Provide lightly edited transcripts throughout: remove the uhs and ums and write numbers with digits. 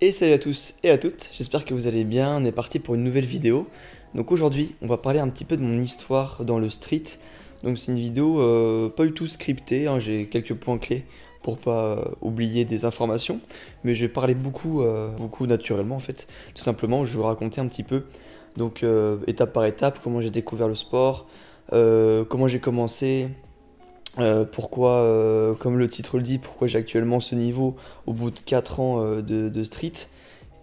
Et salut à tous et à toutes, j'espère que vous allez bien, on est parti pour une nouvelle vidéo. Donc aujourd'hui, on va parler un petit peu de mon histoire dans le street. Donc c'est une vidéo pas du tout scriptée, hein, j'ai quelques points clés pour pas oublier des informations. Mais je vais parler beaucoup naturellement en fait. Tout simplement, je vais vous raconter un petit peu, donc étape par étape, comment j'ai découvert le sport, comment j'ai commencé, pourquoi, comme le titre le dit, pourquoi j'ai actuellement ce niveau au bout de 4 ans de street.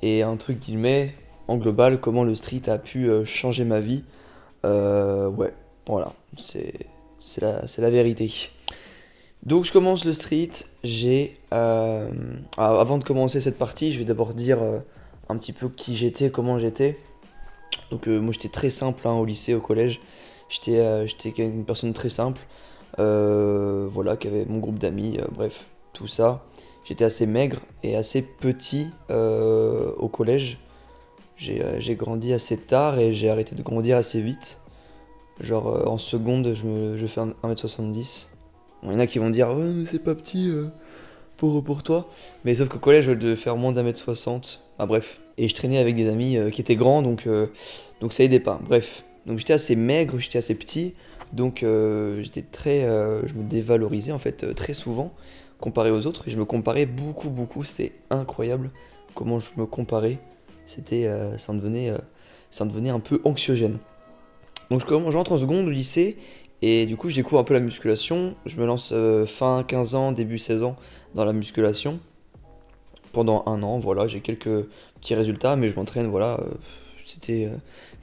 Et un truc qui met en global, comment le street a pu changer ma vie. Ouais, voilà, c'est la vérité. Donc je commence le street, avant de commencer cette partie, je vais d'abord dire un petit peu qui j'étais, comment j'étais. Donc moi j'étais très simple hein, au lycée, au collège. J'étais une personne très simple. Voilà, qui avait mon groupe d'amis, bref, tout ça. J'étais assez maigre et assez petit au collège. J'ai grandi assez tard et j'ai arrêté de grandir assez vite. Genre en seconde, je fais 1m70. Bon, il y en a qui vont dire, ouais, mais c'est pas petit pour toi. Mais sauf qu'au collège, je devais faire moins d'1m60. Ah, bref. Et je traînais avec des amis qui étaient grands, donc ça aidait pas. Bref. Donc j'étais assez maigre, j'étais assez petit. Donc je me dévalorisais en fait très souvent comparé aux autres. Et je me comparais beaucoup. C'était incroyable comment je me comparais. Ça en devenait un peu anxiogène. Donc j'entre en seconde au lycée et du coup je découvre un peu la musculation. Je me lance fin 15 ans, début 16 ans dans la musculation. Pendant un an, voilà, j'ai quelques petits résultats, mais je m'entraîne, voilà, c'était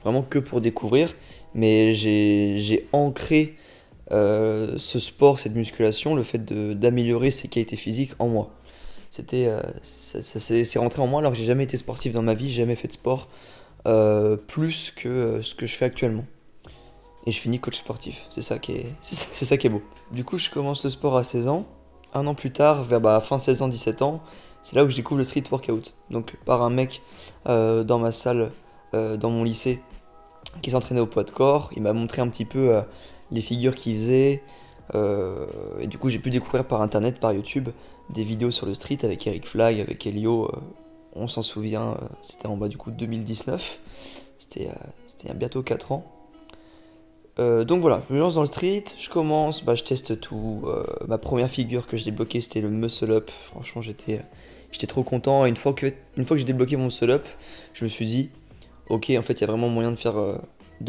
vraiment que pour découvrir. Mais j'ai ancré ce sport, cette musculation, le fait d'améliorer ses qualités physiques en moi. C'est rentré en moi alors que j'ai jamais été sportif dans ma vie, j'ai jamais fait de sport plus que ce que je fais actuellement. Et je finis coach sportif, c'est ça qui est beau. Du coup, je commence le sport à 16 ans. Un an plus tard, vers fin 16 ans, 17 ans, c'est là où je découvre le street workout. Donc par un mec dans ma salle, dans mon lycée, qui s'entraînait au poids de corps. Il m'a montré un petit peu les figures qu'il faisait. Et du coup, j'ai pu découvrir par internet, par YouTube, des vidéos sur le street avec Eric Fly, avec Elio. On s'en souvient, c'était en bas du coup 2019. C'était il y a bientôt 4 ans. Donc voilà, je me lance dans le street, je commence, je teste tout. Ma première figure que j'ai débloquée, c'était le muscle up. Franchement, j'étais trop content. Et une fois que j'ai débloqué mon muscle up, je me suis dit, ok, en fait, il y a vraiment moyen de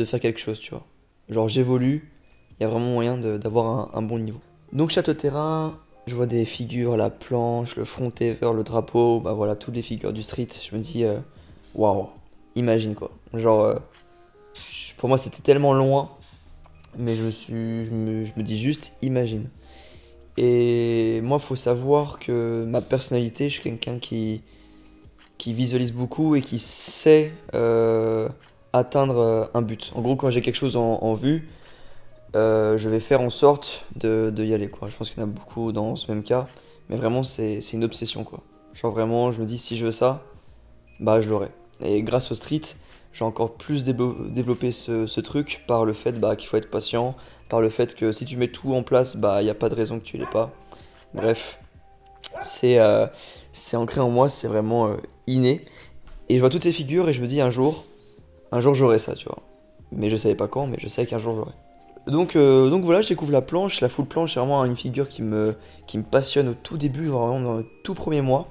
faire quelque chose, tu vois. Genre, j'évolue, il y a vraiment moyen d'avoir un bon niveau. Donc, château terrain, je vois des figures, la planche, le front ever, le drapeau, voilà, toutes les figures du street. Je me dis, waouh, imagine quoi. Genre, pour moi, c'était tellement loin. Mais je me dis juste, imagine. Et moi, faut savoir que ma personnalité, je suis quelqu'un qui visualise beaucoup et qui sait atteindre un but. En gros, quand j'ai quelque chose en vue, je vais faire en sorte de y aller, quoi. Je pense qu'il y en a beaucoup dans ce même cas. Mais vraiment, c'est une obsession, quoi. Genre vraiment, je me dis, si je veux ça, je l'aurai. Et grâce au street, j'ai encore plus développé ce truc par le fait qu'il faut être patient, par le fait que si tu mets tout en place, il n'y a pas de raison que tu l'aies pas. Bref, c'est euh, c'est ancré en moi, c'est vraiment inné. Et je vois toutes ces figures et je me dis un jour j'aurai ça, tu vois. Mais je savais pas quand, mais je savais qu'un jour j'aurai. Donc voilà, je découvre la planche. La full planche, c'est vraiment une figure qui me passionne au tout début, vraiment dans le tout premier mois.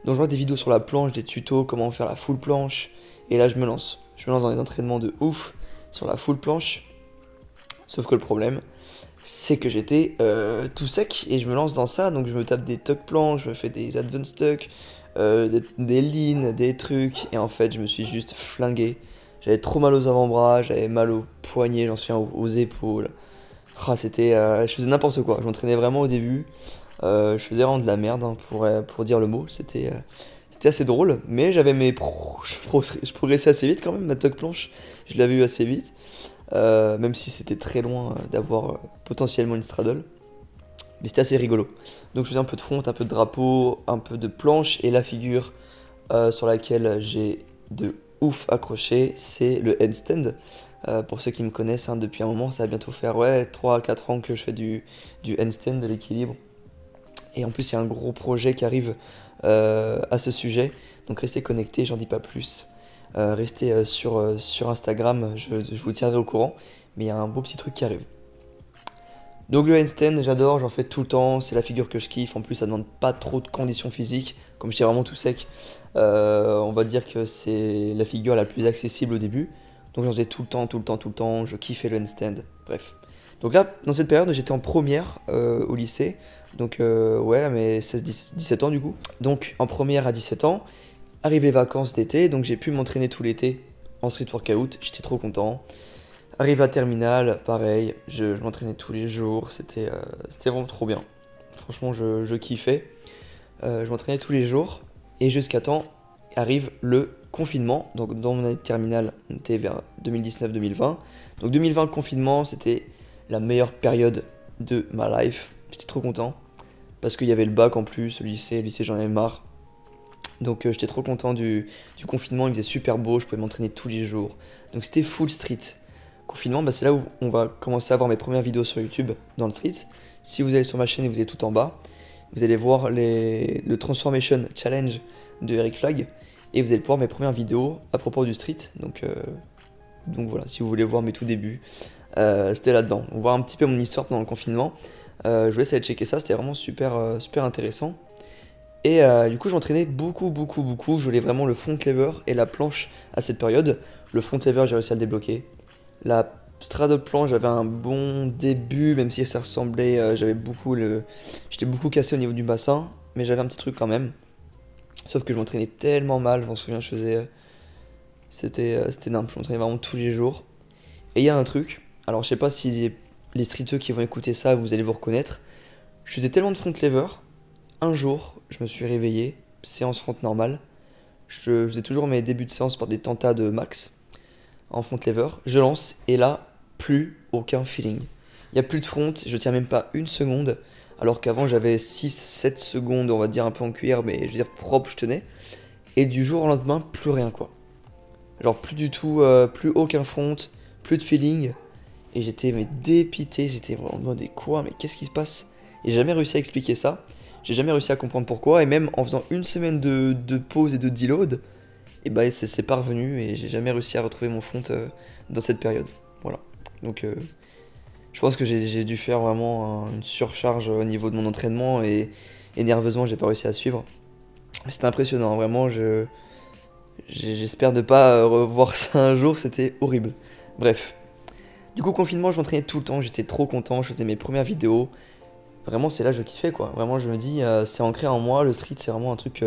Donc je vois des vidéos sur la planche, des tutos, comment faire la full planche. Et là je me lance. Je me lance dans des entraînements de ouf sur la full planche. Sauf que le problème, c'est que j'étais tout sec et je me lance dans ça. Donc je me tape des tuck planches, je me fais des advanced tuck, des lean, des trucs. Et en fait, je me suis juste flingué. J'avais trop mal aux avant-bras, j'avais mal aux poignets, j'en suis aux épaules. Je faisais n'importe quoi. Je m'entraînais vraiment au début. Je faisais vraiment de la merde hein, pour dire le mot. C'était assez drôle, mais je progressais assez vite quand même. Ma tuck planche, je l'avais eu assez vite, même si c'était très loin d'avoir potentiellement une straddle. Mais c'était assez rigolo. Donc je faisais un peu de front, un peu de drapeau, un peu de planche, et la figure sur laquelle j'ai de ouf accroché, c'est le handstand. Pour ceux qui me connaissent hein, depuis un moment, ça va bientôt faire 3 à 4 ans que je fais du handstand, de l'équilibre. Et en plus, il y a un gros projet qui arrive à ce sujet. Donc restez connectés, j'en dis pas plus. Restez sur Instagram, je vous tiendrai au courant. Mais il y a un beau petit truc qui arrive. Donc le handstand, j'adore, j'en fais tout le temps, c'est la figure que je kiffe. En plus, ça demande pas trop de conditions physiques, comme j'étais vraiment tout sec. On va dire que c'est la figure la plus accessible au début. Donc j'en faisais tout le temps, tout le temps, tout le temps, je kiffais le handstand, bref. Donc là, dans cette période, j'étais en première au lycée. Donc ouais, à mes 16-17 ans du coup. Donc en première à 17 ans, arrivent les vacances d'été, donc j'ai pu m'entraîner tout l'été en street workout, j'étais trop content. Arrive la terminale, pareil, je m'entraînais tous les jours, c'était vraiment trop bien. Franchement, je kiffais. Je m'entraînais tous les jours, et jusqu'à temps arrive le confinement. Donc dans mon année de terminale, on était vers 2019-2020. Donc 2020, confinement, c'était la meilleure période de ma life. J'étais trop content, parce qu'il y avait le bac en plus, le lycée j'en avais marre. Donc j'étais trop content du confinement, il faisait super beau, je pouvais m'entraîner tous les jours. Donc c'était full street. Confinement, c'est là où on va commencer à voir mes premières vidéos sur YouTube dans le street. Si vous allez sur ma chaîne et vous êtes tout en bas, vous allez voir le Transformation Challenge de Eric Flag et vous allez voir mes premières vidéos à propos du street. Donc voilà, si vous voulez voir mes tout débuts, c'était là-dedans. On va voir un petit peu mon histoire pendant le confinement. Je vous laisse aller checker ça, c'était vraiment super intéressant. Et du coup, je m'entraînais beaucoup. Je voulais vraiment le front lever et la planche à cette période. Le front lever, j'ai réussi à le débloquer. La straddle planche, j'avais un bon début, même si ça ressemblait, j'étais beaucoup cassé au niveau du bassin, mais j'avais un petit truc quand même. Sauf que je m'entraînais tellement mal, je m'en souviens, c'était énorme, je m'entraînais vraiment tous les jours. Et il y a un truc, alors je sais pas si les streeteux qui vont écouter ça, vous allez vous reconnaître. Je faisais tellement de front lever, un jour, je me suis réveillé, séance front normale. Je faisais toujours mes débuts de séance par des tentas de max en front lever, je lance et là, plus aucun feeling. Il n'y a plus de front, je tiens même pas une seconde, alors qu'avant j'avais 6-7 secondes, on va dire un peu en cuir, mais je veux dire propre, je tenais. Et du jour au lendemain, plus rien quoi. Genre plus du tout, plus aucun front, plus de feeling. Et j'étais mais dépité, j'étais vraiment en mode quoi, mais qu'est-ce qui se passe? Et j'ai jamais réussi à expliquer ça, j'ai jamais réussi à comprendre pourquoi, et même en faisant une semaine de pause et de deload, et bah c'est pas revenu et j'ai jamais réussi à retrouver mon front dans cette période. Voilà. Donc je pense que j'ai dû faire vraiment une surcharge au niveau de mon entraînement et nerveusement j'ai pas réussi à suivre. C'était impressionnant, vraiment j'espère ne pas revoir ça un jour, c'était horrible. Bref. Du coup confinement je m'entraînais tout le temps, j'étais trop content, je faisais mes premières vidéos. Vraiment c'est là que je kiffais quoi. Vraiment je me dis c'est ancré en moi, le street c'est vraiment un truc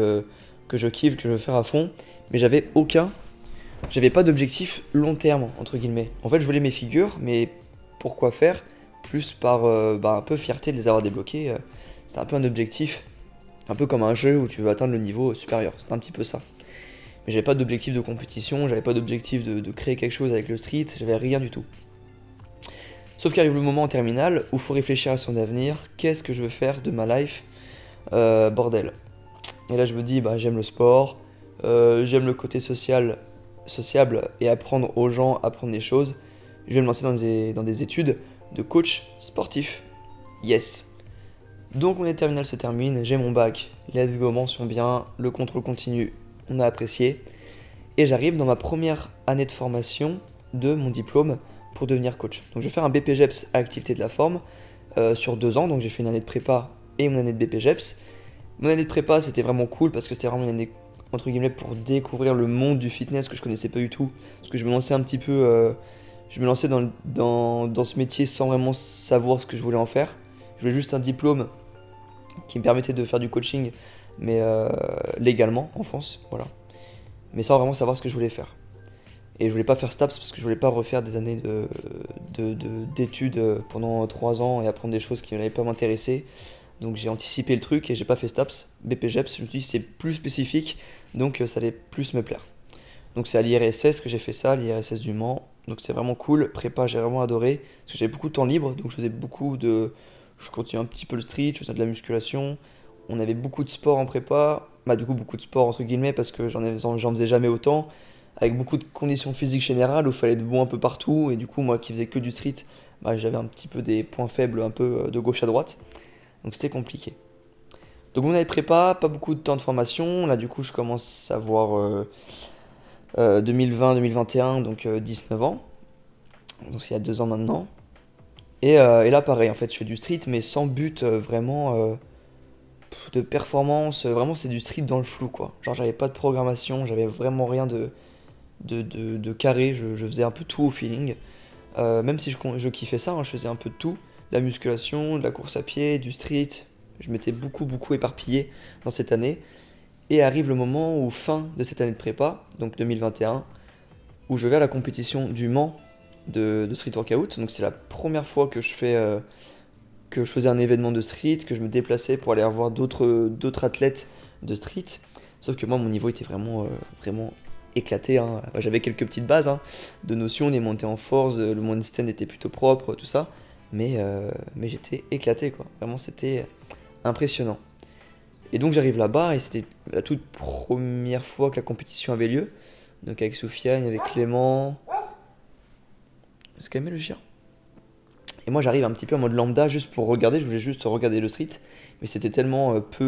que je kiffe, que je veux faire à fond. Mais j'avais pas d'objectif long terme, entre guillemets. En fait, je voulais mes figures, mais pourquoi faire? Plus par un peu fierté de les avoir débloquées. C'était un peu un objectif, un peu comme un jeu où tu veux atteindre le niveau supérieur. C'était un petit peu ça. Mais j'avais pas d'objectif de compétition, j'avais pas d'objectif de créer quelque chose avec le street, j'avais rien du tout. Sauf qu'arrive le moment en terminale où il faut réfléchir à son avenir. Qu'est-ce que je veux faire de ma life? Bordel. Et là, je me dis, j'aime le sport. J'aime le côté sociable et apprendre aux gens, apprendre des choses. Je vais me lancer dans des études de coach sportif. Yes. Donc mon année de terminale se termine, j'ai mon bac, let's go, mention bien, le contrôle continu, on a apprécié. Et j'arrive dans ma première année de formation de mon diplôme pour devenir coach. Donc je vais faire un BPGEPS à activité de la forme sur 2 ans, donc j'ai fait une année de prépa et mon année de BPGEPS. Mon année de prépa c'était vraiment cool parce que c'était vraiment une année entre guillemets pour découvrir le monde du fitness que je connaissais pas du tout, parce que je me lançais un petit peu, je me lançais dans ce métier sans vraiment savoir ce que je voulais en faire. Je voulais juste un diplôme qui me permettait de faire du coaching, mais légalement en France, voilà. Mais sans vraiment savoir ce que je voulais faire. Et je voulais pas faire STAPS parce que je voulais pas refaire des années d'études pendant 3 ans et apprendre des choses qui n'allaient pas m'intéresser. Donc j'ai anticipé le truc et j'ai pas fait STAPS. BPGEPS, je me suis dit c'est plus spécifique, donc ça allait plus me plaire. Donc c'est à l'IRSS que j'ai fait ça, l'IRSS du Mans. Donc c'est vraiment cool. Prépa, j'ai vraiment adoré parce que j'avais beaucoup de temps libre, donc je faisais je continuais un petit peu le street, je faisais de la musculation. On avait beaucoup de sport en prépa, du coup beaucoup de sport entre guillemets parce que j'en faisais jamais autant, avec beaucoup de conditions physiques générales où il fallait être bon un peu partout, et du coup moi qui faisais que du street, j'avais un petit peu des points faibles un peu de gauche à droite, donc c'était compliqué. Donc mon année de prépa, pas beaucoup de temps de formation. Là, du coup, je commence à avoir 2020-2021, donc 19 ans. Donc c'est il y a 2 ans maintenant. Et là, pareil, en fait, je fais du street, mais sans but vraiment de performance. Vraiment, c'est du street dans le flou, quoi. Genre, j'avais pas de programmation, j'avais vraiment rien de carré. Je faisais un peu tout au feeling. Même si je kiffais ça, hein, je faisais un peu de tout. De la musculation, de la course à pied, du street. Je m'étais beaucoup éparpillé dans cette année. Et arrive le moment où, fin de cette année de prépa, donc 2021, où je vais à la compétition du Mans de street workout. Donc c'est la première fois que je faisais un événement de street, que je me déplaçais pour aller revoir d'autres athlètes de street. Sauf que moi, mon niveau était vraiment éclaté, hein. J'avais quelques petites bases, hein, de notions, des montées en force, le mon stand était plutôt propre, tout ça. Mais j'étais éclaté, quoi. Vraiment, c'était impressionnant. Et donc j'arrive là-bas et c'était la toute première fois que la compétition avait lieu. Donc avec Soufiane, avec Clément. Est-ce qu'elle met le chien? Et moi j'arrive un petit peu en mode lambda juste pour regarder, je voulais juste regarder le street. Mais c'était tellement il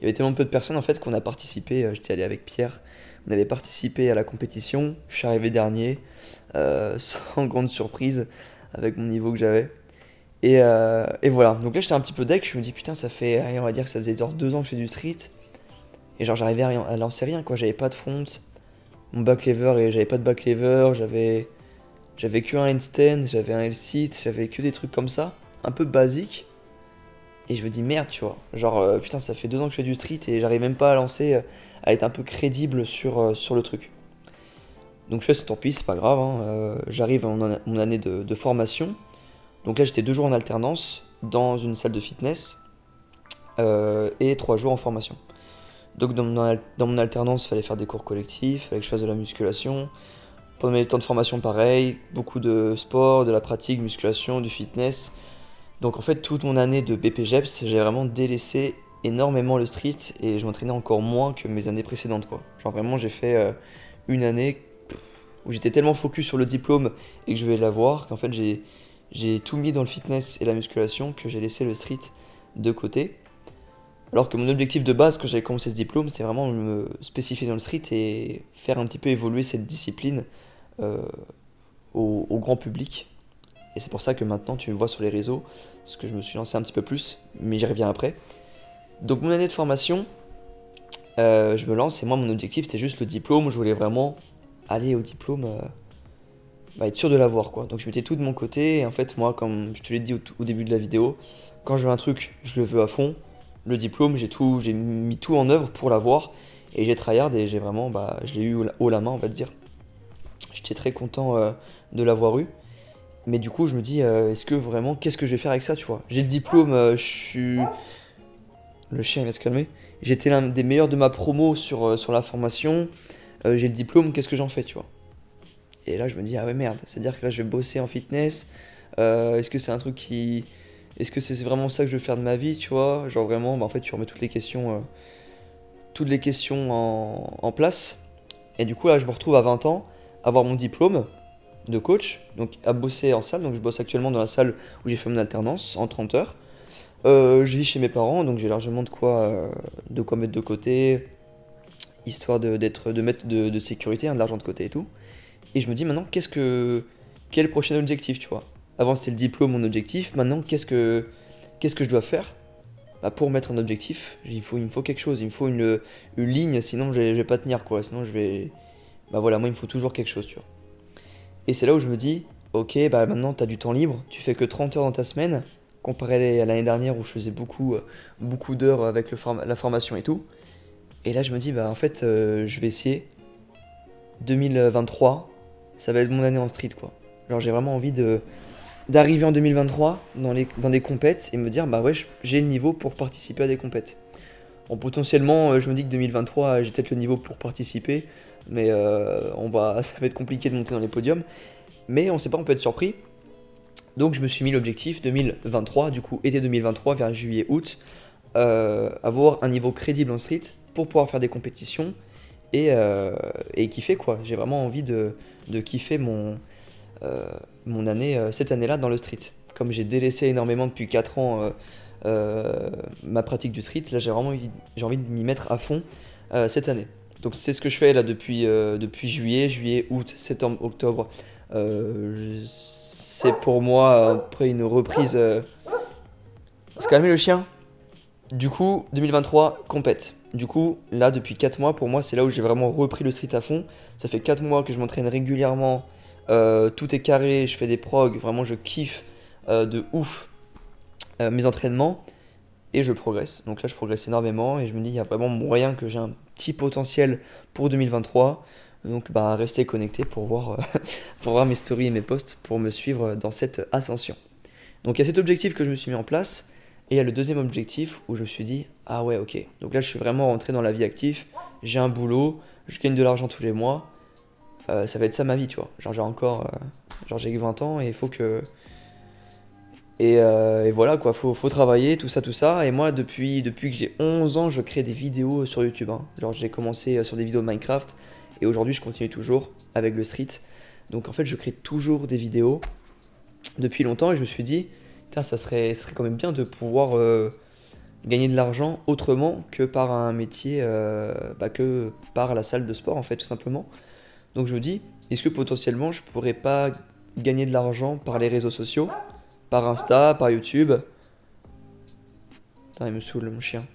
y avait tellement peu de personnes en fait qu'on a participé. J'étais allé avec Pierre. On avait participé à la compétition. Je suis arrivé dernier, sans grande surprise, avec mon niveau que j'avais. Et voilà, donc là j'étais un petit peu deck, je me dis putain ça fait, allez, on va dire que ça faisait genre 2 ans que je fais du street, et genre j'arrivais à lancer rien quoi, j'avais pas de front, mon back lever et j'avais pas de back lever, j'avais que un handstand, j'avais un L-sit, j'avais que des trucs comme ça, un peu basique, et je me dis merde tu vois, genre putain ça fait 2 ans que je fais du street et j'arrive même pas à lancer, à être un peu crédible sur le truc. Donc je fais ce tant pis, c'est pas grave, hein, j'arrive à mon année de formation. Donc là, j'étais 2 jours en alternance dans une salle de fitness et 3 jours en formation. Donc dans mon alternance, il fallait faire des cours collectifs, il fallait que je fasse de la musculation. Pendant mes temps de formation, pareil, beaucoup de sport, de la pratique, musculation, du fitness. Donc en fait, toute mon année de BPGEPS, j'ai vraiment délaissé énormément le street et je m'entraînais encore moins que mes années précédentes, quoi. Genre vraiment, j'ai fait une année où j'étais tellement focus sur le diplôme et que je vais l'avoir qu'en fait, j'ai tout mis dans le fitness et la musculation que j'ai laissé le street de côté. Alors que mon objectif de base quand j'avais commencé ce diplôme, c'était vraiment me spécifier dans le street et faire un petit peu évoluer cette discipline euh, au grand public. Et c'est pour ça que maintenant tu me vois sur les réseaux, parce que je me suis lancé un petit peu plus, mais j'y reviens après. Donc mon année de formation, je me lance et moi mon objectif c'était juste le diplôme, je voulais vraiment aller au diplôme, être sûr de l'avoir quoi. Donc je mettais tout de mon côté et en fait moi comme je te l'ai dit au début de la vidéo, quand je veux un truc, je le veux à fond. Le diplôme, j'ai mis tout en œuvre pour l'avoir et j'ai tryhard et j'ai vraiment je l'ai eu haut la main on va dire. J'étais très content de l'avoir eu. Mais du coup je me dis est-ce que vraiment qu'est-ce que je vais faire avec ça tu vois. J'ai le diplôme, je suis. Le chien il va se calmer. J'étais l'un des meilleurs de ma promo sur la formation. J'ai le diplôme, qu'est-ce que j'en fais tu vois. Et là, je me dis, ah ouais, merde, c'est-à-dire que là, je vais bosser en fitness. Est-ce que c'est un truc qui. Est-ce que c'est vraiment ça que je veux faire de ma vie, tu vois? Genre vraiment, en fait, tu remets toutes les questions en place. Et du coup, là, je me retrouve à 20 ans, avoir mon diplôme de coach, donc à bosser en salle. Donc, je bosse actuellement dans la salle où j'ai fait mon alternance en 30 heures. Je vis chez mes parents, donc j'ai largement de quoi mettre de côté, histoire de mettre de sécurité, hein, de l'argent de côté et tout. Et je me dis maintenant, quel est le prochain objectif, tu vois? Avant c'était le diplôme, mon objectif. Maintenant, qu'est-ce que je dois faire? Pour mettre un objectif, il me faut quelque chose, il me faut une ligne, sinon je vais pas tenir, quoi. Sinon je vais. Voilà, moi il me faut toujours quelque chose, tu vois. Et c'est là où je me dis, ok, maintenant t'as du temps libre, tu fais que 30 heures dans ta semaine, comparé à l'année dernière où je faisais beaucoup d'heures avec la formation et tout. Et là je me dis, en fait, je vais essayer 2023, ça va être mon année en street quoi. Genre j'ai vraiment envie d'arriver en 2023 dans des compètes et me dire ouais j'ai le niveau pour participer à des compètes. Bon potentiellement je me dis que 2023 j'ai peut-être le niveau pour participer mais ça va être compliqué de monter dans les podiums mais on sait pas, on peut être surpris. Donc je me suis mis l'objectif 2023, du coup été 2023 vers juillet-août, avoir un niveau crédible en street pour pouvoir faire des compétitions et kiffer quoi. J'ai vraiment envie de kiffer mon année, cette année-là dans le street. Comme j'ai délaissé énormément depuis 4 ans ma pratique du street. Là, j'ai envie de m'y mettre à fond cette année. Donc c'est ce que je fais là depuis juillet, août, septembre, octobre. C'est pour moi après une reprise. Se calmer le chien. Du coup, 2023, compète. Du coup, là, depuis 4 mois, pour moi, c'est là où j'ai vraiment repris le street à fond. Ça fait 4 mois que je m'entraîne régulièrement. Tout est carré, je fais des progs. Vraiment, je kiffe de ouf mes entraînements. Et je progresse. Donc là, je progresse énormément. Et je me dis, il y a vraiment moyen que j'ai un petit potentiel pour 2023. Donc, bah, restez connectés pour voir, pour voir mes stories et mes posts, pour me suivre dans cette ascension. Donc, il y a cet objectif que je me suis mis en place. Et il y a le deuxième objectif où je me suis dit, ah ouais, ok. Donc là, je suis vraiment rentré dans la vie active. J'ai un boulot, je gagne de l'argent tous les mois. Ça va être ça ma vie, tu vois. Genre, j'ai 20 ans et il faut que. Et voilà, quoi. Faut travailler, tout ça, tout ça. Et moi, depuis que j'ai 11 ans, je crée des vidéos sur YouTube, hein. Genre, j'ai commencé sur des vidéos de Minecraft. Et aujourd'hui, je continue toujours avec le street. Donc en fait, je crée toujours des vidéos depuis longtemps et je me suis dit, putain, ça serait quand même bien de pouvoir gagner de l'argent autrement que par un métier, que par la salle de sport, en fait, tout simplement. Donc je me dis, est-ce que potentiellement je pourrais pas gagner de l'argent par les réseaux sociaux, par Insta, par YouTube? Putain, il me saoule, mon chien.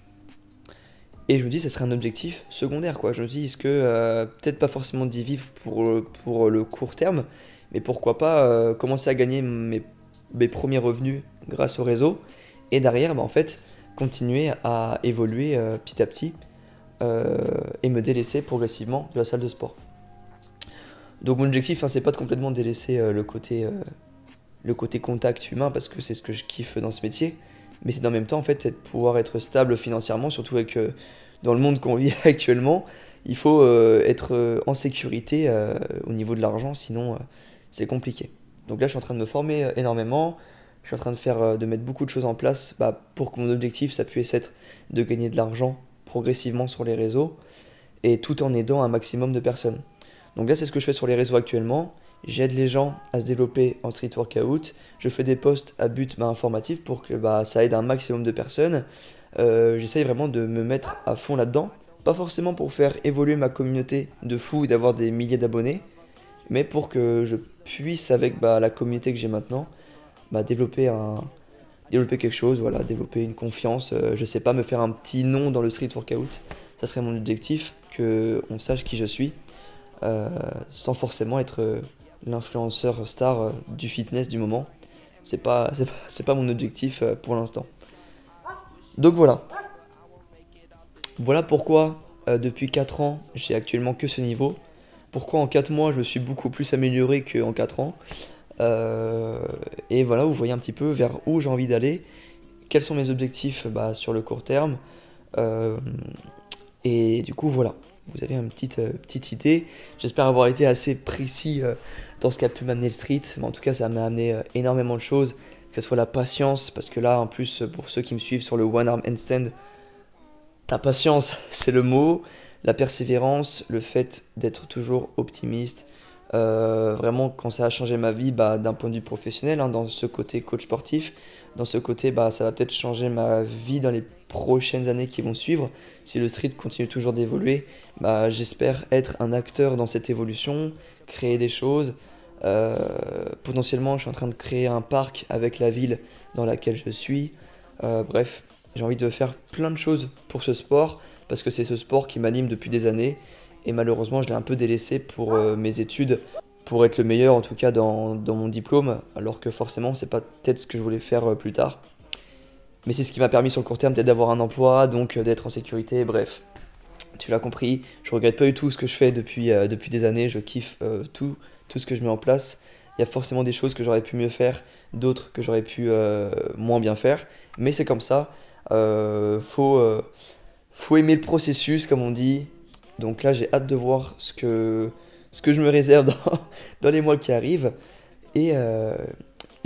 Et je me dis, ça serait un objectif secondaire, quoi. Je me dis, est-ce que, peut-être pas forcément d'y vivre pour le court terme, mais pourquoi pas commencer à gagner mes premiers revenus grâce au réseau, et derrière, bah, en fait, continuer à évoluer petit à petit et me délaisser progressivement de la salle de sport. Donc mon objectif, hein, c'est pas de complètement délaisser le côté contact humain, parce que c'est ce que je kiffe dans ce métier, mais c'est en même temps, en fait, pouvoir être stable financièrement, surtout avec dans le monde qu'on vit actuellement, il faut être en sécurité au niveau de l'argent, sinon c'est compliqué. Donc là, je suis en train de me former énormément. Je suis en train de mettre beaucoup de choses en place pour que mon objectif, ça puisse être de gagner de l'argent progressivement sur les réseaux et tout en aidant un maximum de personnes. Donc là, c'est ce que je fais sur les réseaux actuellement. J'aide les gens à se développer en street workout. Je fais des posts à but informatif pour que ça aide un maximum de personnes. J'essaye vraiment de me mettre à fond là-dedans. Pas forcément pour faire évoluer ma communauté de fous et d'avoir des milliers d'abonnés, mais pour que je puisse, avec la communauté que j'ai maintenant, développer quelque chose, voilà, développer une confiance. Je sais pas, me faire un petit nom dans le street workout. Ça serait mon objectif, que on sache qui je suis, sans forcément être l'influenceur star du fitness du moment. C'est pas mon objectif pour l'instant. Donc voilà. Voilà pourquoi depuis 4 ans, j'ai actuellement que ce niveau. Pourquoi en 4 mois, je me suis beaucoup plus amélioré qu'en 4 ans. Et voilà, vous voyez un petit peu vers où j'ai envie d'aller, quels sont mes objectifs sur le court terme. Euh, et du coup, voilà, vous avez une petite idée. J'espère avoir été assez précis dans ce qu'a pu m'amener le street. Mais en tout cas, ça m'a amené énormément de choses, que ce soit la patience, parce que là, en plus, pour ceux qui me suivent sur le One Arm Handstand, la patience, c'est le mot, la persévérance, le fait d'être toujours optimiste. Vraiment, quand ça a changé ma vie, d'un point de vue professionnel, hein, dans ce côté coach sportif, dans ce côté, ça va peut-être changer ma vie dans les prochaines années qui vont suivre. Si le street continue toujours d'évoluer, j'espère être un acteur dans cette évolution, créer des choses. Potentiellement, je suis en train de créer un parc avec la ville dans laquelle je suis. Bref, j'ai envie de faire plein de choses pour ce sport, parce que c'est ce sport qui m'anime depuis des années. Et malheureusement, je l'ai un peu délaissé pour mes études, pour être le meilleur en tout cas dans mon diplôme, alors que forcément, c'est pas peut-être ce que je voulais faire plus tard. Mais c'est ce qui m'a permis sur le court terme peut-être d'avoir un emploi, donc d'être en sécurité, bref. Tu l'as compris, je regrette pas du tout ce que je fais depuis des années, je kiffe tout ce que je mets en place. Il y a forcément des choses que j'aurais pu mieux faire, d'autres que j'aurais pu moins bien faire, mais c'est comme ça. Faut aimer le processus, comme on dit. Donc là, j'ai hâte de voir ce que je me réserve dans les mois qui arrivent. Et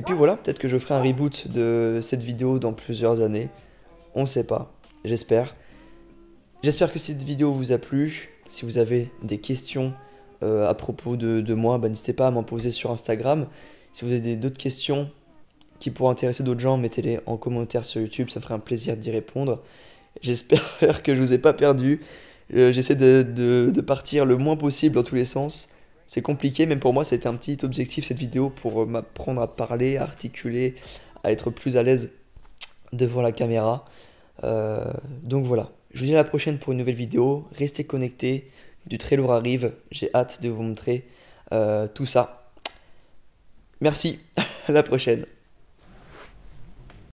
puis voilà, peut-être que je ferai un reboot de cette vidéo dans plusieurs années. On ne sait pas, j'espère. J'espère que cette vidéo vous a plu. Si vous avez des questions à propos de moi, n'hésitez pas à m'en poser sur Instagram. Si vous avez d'autres questions qui pourraient intéresser d'autres gens, mettez-les en commentaire sur YouTube, ça me ferait un plaisir d'y répondre. J'espère que je vous ai pas perdu. J'essaie de partir le moins possible dans tous les sens. C'est compliqué, même pour moi, c'était un petit objectif cette vidéo pour m'apprendre à parler, à articuler, à être plus à l'aise devant la caméra. Donc voilà, je vous dis à la prochaine pour une nouvelle vidéo. Restez connectés, du très lourd arrive. J'ai hâte de vous montrer tout ça. Merci, à la prochaine.